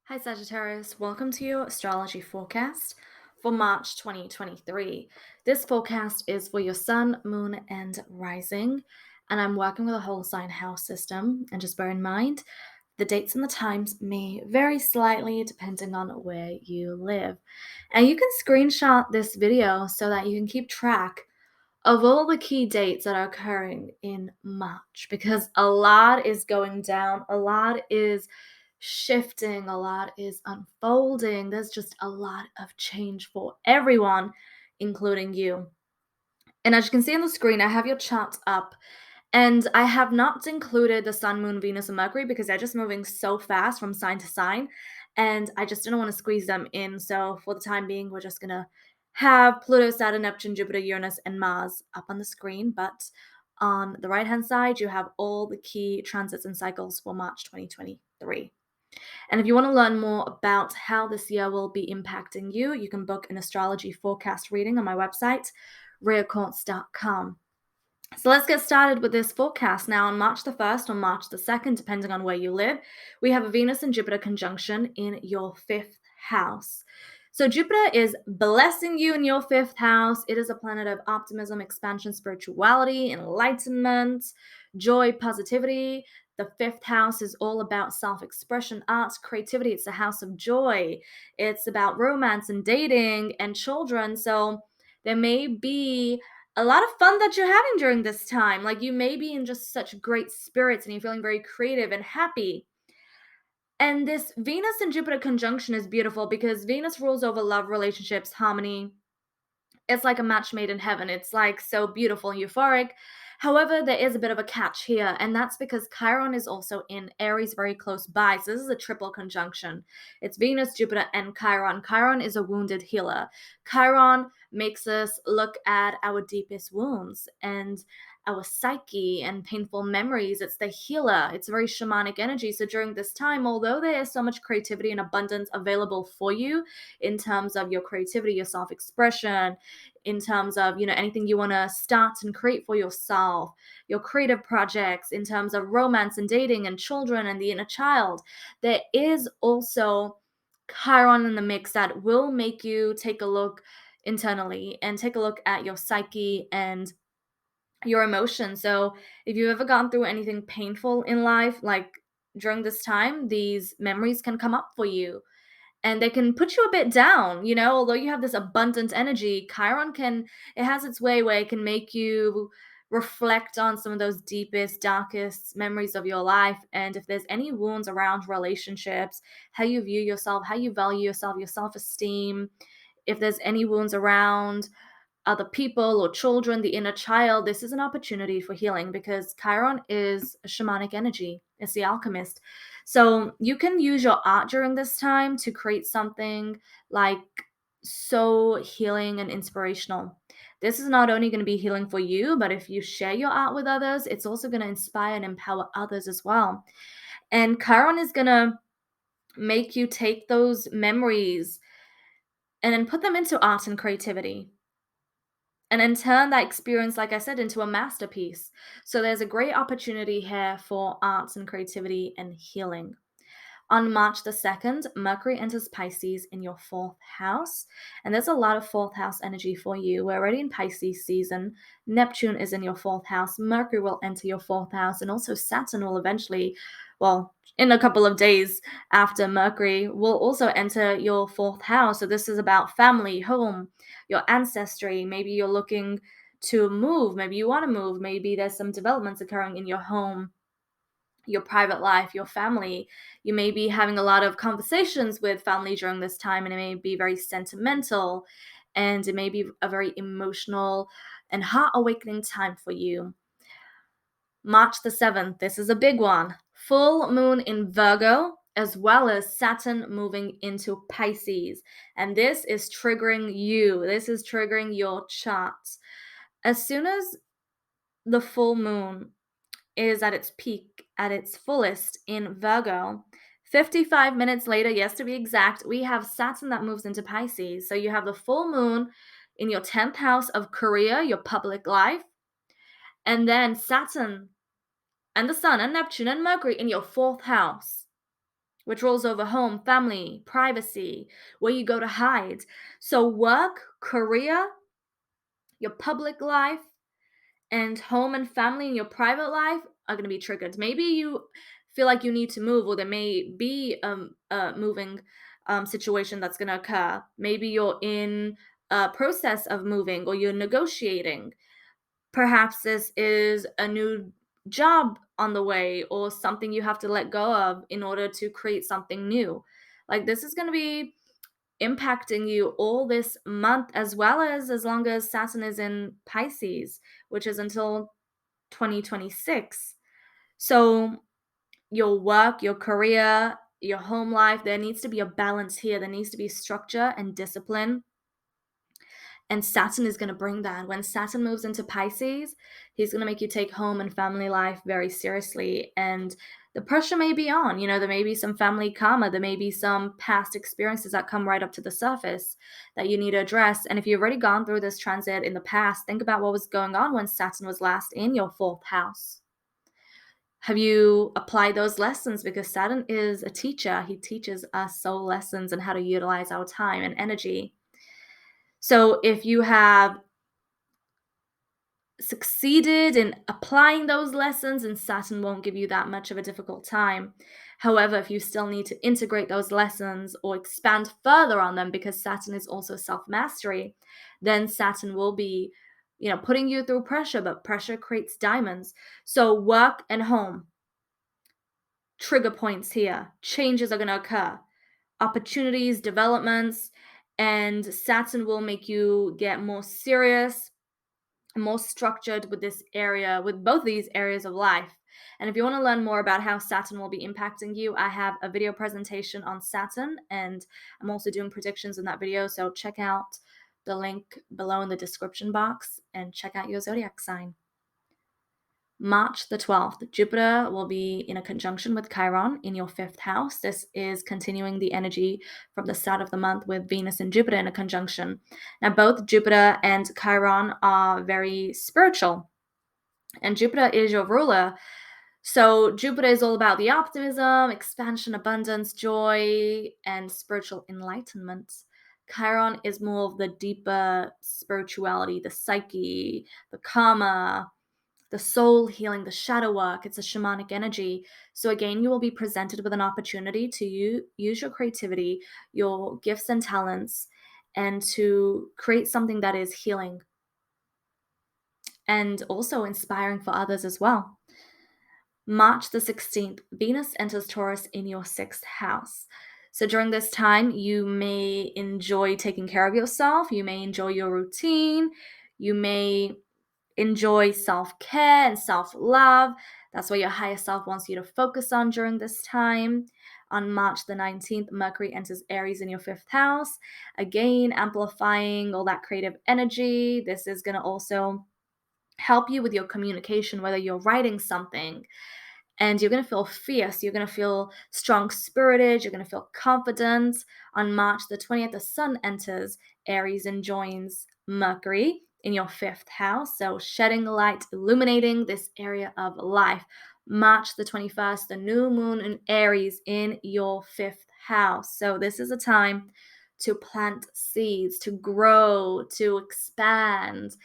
Hi Sagittarius, welcome to your astrology forecast for March 2023. This forecast is for your sun, moon, and rising, and I'm working with a whole sign house system. And just bear in mind, the dates and the times may vary slightly depending on where you live. And you can screenshot this video so that you can keep track of all the key dates that are occurring in March because a lot is going down, a lot is shifting, a lot is unfolding. There's just a lot of change for everyone, including you. And as you can see on the screen, I have your chart up. And I have not included the Sun, Moon, Venus, and Mercury because they're just moving so fast from sign to sign. And I just didn't want to squeeze them in. So for the time being, we're just going to have Pluto, Saturn, Neptune, Jupiter, Uranus, and Mars up on the screen. But on the right hand side, you have all the key transits and cycles for March 2023. And if you want to learn more about how this year will be impacting you, you can book an astrology forecast reading on my website, reacourts.com. So let's get started with this forecast. Now, on March the 1st or March the 2nd, depending on where you live, we have a Venus and Jupiter conjunction in your fifth house. So Jupiter is blessing you in your fifth house. It is a planet of optimism, expansion, spirituality, enlightenment, joy, positivity. The fifth house is all about self-expression, art, creativity. It's a house of joy. It's about romance and dating and children. So there may be a lot of fun that you're having during this time. Like you may be in just such great spirits and you're feeling very creative and happy. And this Venus and Jupiter conjunction is beautiful because Venus rules over love, relationships, harmony. It's like a match made in heaven. It's like so beautiful and euphoric. However, there is a bit of a catch here, and that's because Chiron is also in Aries very close by. So this is a triple conjunction. It's Venus, Jupiter, and Chiron. Chiron is a wounded healer. Chiron makes us look at our deepest wounds and our psyche and painful memories. It's the healer. It's very shamanic energy. So during this time, although there is so much creativity and abundance available for you in terms of your creativity, your self-expression, in terms of anything you want to start and create for yourself, your creative projects, in terms of romance and dating and children and the inner child, there is also Chiron in the mix that will make you take a look internally and take a look at your psyche and your emotions. So if you've ever gone through anything painful in life, like during this time, these memories can come up for you and they can put you a bit down, although you have this abundant energy. It has its way where it can make you reflect on some of those deepest, darkest memories of your life. And if there's any wounds around relationships, how you view yourself, how you value yourself, your self-esteem, if there's any wounds around other people or children, the inner child, this is an opportunity for healing because Chiron is a shamanic energy. It's the alchemist. So you can use your art during this time to create something like so healing and inspirational. This is not only going to be healing for you, but if you share your art with others, it's also going to inspire and empower others as well. And Chiron is going to make you take those memories and then put them into art and creativity and then turn that experience, like I said, into a masterpiece. So there's a great opportunity here for arts and creativity and healing. On March the 2nd, Mercury enters Pisces in your fourth house, and there's a lot of fourth house energy for you. We're already in Pisces season. Neptune is in your fourth house. Mercury will enter your fourth house, and also Saturn will eventually, well, in a couple of days after Mercury, will also enter your fourth house. So this is about family, home, your ancestry. Maybe you're looking to move. Maybe you want to move. Maybe there's some developments occurring in your home, your private life, your family. You may be having a lot of conversations with family during this time, and it may be very sentimental, and it may be a very emotional and heart awakening time for you. March the 7th, this is a big one. Full moon in Virgo, as well as Saturn moving into Pisces. And this is triggering you. This is triggering your charts. As soon as the full moon is at its peak, at its fullest in Virgo, 55 minutes later, yes, to be exact, we have Saturn that moves into Pisces. So you have the full moon in your 10th house of career, your public life, and then Saturn and the Sun and Neptune and Mercury in your fourth house. which rolls over home, family, privacy, where you go to hide. So work, career, your public life, and home and family and your private life are going to be triggered. Maybe you feel like you need to move, or there may be a moving situation that's going to occur. Maybe you're in a process of moving, or you're negotiating. Perhaps this is a new job on the way, or something you have to let go of in order to create something new. Like, this is going to be impacting you all this month, as long as Saturn is in Pisces, which is until 2026. So your work, your career, your home life, there needs to be a balance here. There needs to be structure and discipline. And Saturn is going to bring that. When Saturn moves into Pisces, he's going to make you take home and family life very seriously. And the pressure may be on. There may be some family karma. There may be some past experiences that come right up to the surface that you need to address. And if you've already gone through this transit in the past, think about what was going on when Saturn was last in your fourth house. Have you applied those lessons? Because Saturn is a teacher. He teaches us soul lessons and how to utilize our time and energy. So if you have succeeded in applying those lessons, and Saturn won't give you that much of a difficult time. However, if you still need to integrate those lessons or expand further on them, because Saturn is also self-mastery, then Saturn will be, putting you through pressure, but pressure creates diamonds. So work and home, trigger points here. Changes are going to occur. Opportunities, developments, and Saturn will make you get more serious, more structured with both these areas of life. And if you want to learn more about how Saturn will be impacting you, I have a video presentation on Saturn, and I'm also doing predictions in that video. So check out the link below in the description box and check out your zodiac sign. March the 12th, Jupiter will be in a conjunction with Chiron in your fifth house. This is continuing the energy from the start of the month with Venus and Jupiter in a conjunction. Now, both Jupiter and Chiron are very spiritual, and Jupiter is your ruler. So Jupiter is all about the optimism, expansion, abundance, joy, and spiritual enlightenment. Chiron is more of the deeper spirituality, the psyche, the karma, the soul healing, the shadow work. It's a shamanic energy. So again, you will be presented with an opportunity to use your creativity, your gifts and talents, and to create something that is healing and also inspiring for others as well. March the 16th, Venus enters Taurus in your sixth house. So during this time, you may enjoy taking care of yourself. You may enjoy your routine. You may enjoy self-care and self-love. That's what your higher self wants you to focus on during this time. On March the 19th, Mercury enters Aries in your fifth house, again amplifying all that creative energy. This is going to also help you with your communication, whether you're writing something, and you're going to feel fierce. You're going to feel strong-spirited. You're going to feel confident. On March the 20th, the Sun enters Aries and joins Mercury in your fifth house. So shedding light, illuminating this area of life. March the 21st, the new moon in Aries in your fifth house. So this is a time to plant seeds, to grow, to expand.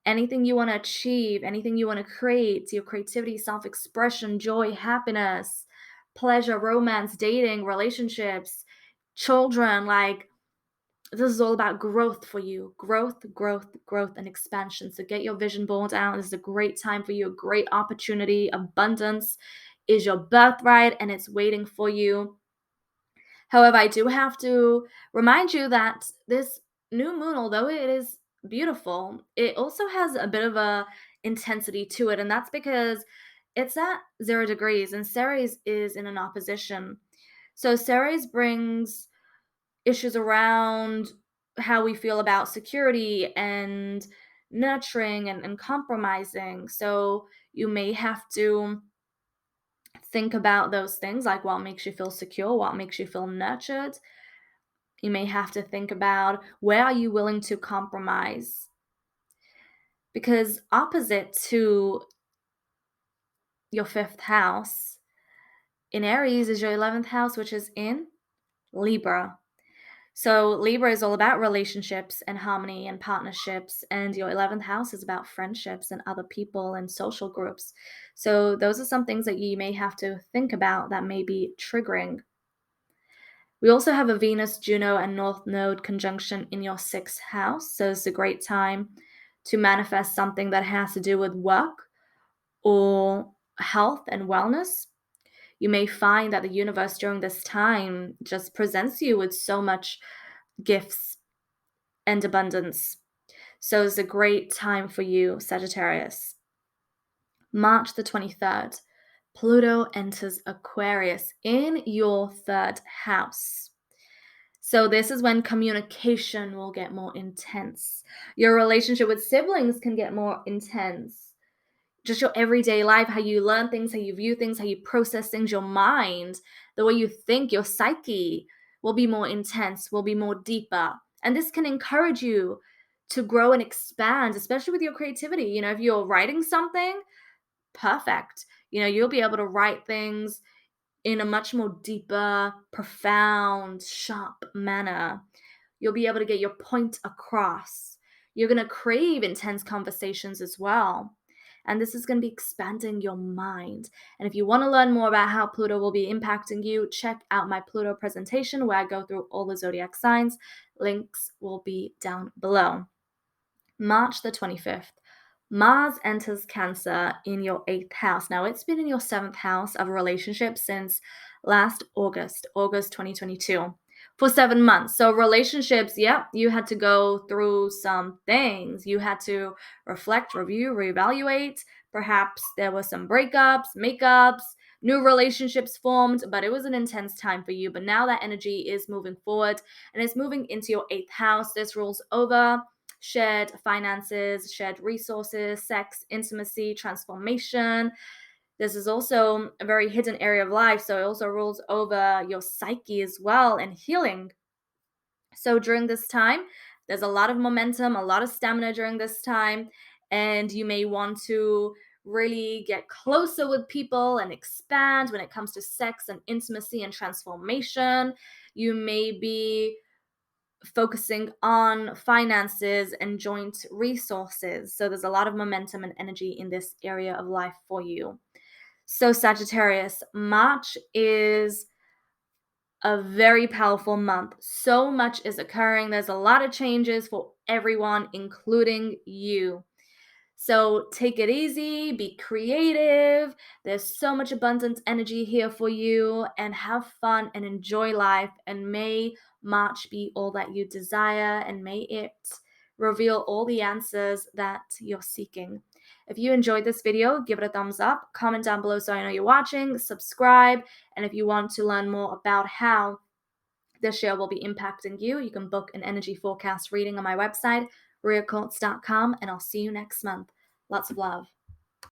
Anything you want to achieve, anything you want to create, your creativity, self-expression, joy, happiness, pleasure, romance, dating, relationships, children, this is all about growth for you. Growth, and expansion. So get your vision board out. This is a great time for you, a great opportunity. Abundance is your birthright, and it's waiting for you. However, I do have to remind you that this new moon, although it is beautiful, it also has a bit of a intensity to it, and that's because it's at 0 degrees, and Ceres is in an opposition. So Ceres brings issues around how we feel about security and nurturing and compromising. So you may have to think about those things, like what makes you feel secure, what makes you feel nurtured. You may have to think about, where are you willing to compromise? Because opposite to your fifth house in Aries is your 11th house, which is in Libra. So Libra is all about relationships and harmony and partnerships, and your 11th house is about friendships and other people and social groups. So those are some things that you may have to think about that may be triggering. We also have a Venus, Juno, and North Node conjunction in your 6th house. So it's a great time to manifest something that has to do with work or health and wellness. You may find that the universe during this time just presents you with so much gifts and abundance. So it's a great time for you, Sagittarius. March the 23rd, Pluto enters Aquarius in your 3rd house. So this is when communication will get more intense. Your relationship with siblings can get more intense. Just your everyday life, how you learn things, how you view things, how you process things, your mind, the way you think, your psyche will be more intense, will be more deeper. And this can encourage you to grow and expand, especially with your creativity. You know, if you're writing something, perfect. You know, you'll be able to write things in a much more deeper, profound, sharp manner. You'll be able to get your point across. You're going to crave intense conversations as well. And this is going to be expanding your mind. And if you want to learn more about how Pluto will be impacting you, check out my Pluto presentation where I go through all the zodiac signs. Links will be down below. March the 25th. Mars enters Cancer in your 8th house. Now, it's been in your 7th house of relationships since last August 2022, for 7 months. So, relationships, yep, you had to go through some things. You had to reflect, review, reevaluate. Perhaps there were some breakups, makeups, new relationships formed, but it was an intense time for you. But now that energy is moving forward and it's moving into your 8th house. This rules over shared finances, shared resources, sex, intimacy, transformation. This is also a very hidden area of life, so it also rules over your psyche as well and healing. So during this time, there's a lot of momentum, a lot of stamina during this time, and you may want to really get closer with people and expand when it comes to sex and intimacy and transformation. You may be focusing on finances and joint resources. So there's a lot of momentum and energy in this area of life for you. So Sagittarius, March is a very powerful month. So much is occurring. There's a lot of changes for everyone, including you. So take it easy, be creative. There's so much abundant energy here for you, and have fun and enjoy life. And may March be all that you desire, and may it reveal all the answers that you're seeking. If you enjoyed this video, give it a thumbs up, comment down below so I know you're watching, subscribe, and if you want to learn more about how this year will be impacting you, you can book an energy forecast reading on my website, riacourts.com, and I'll see you next month. Lots of love.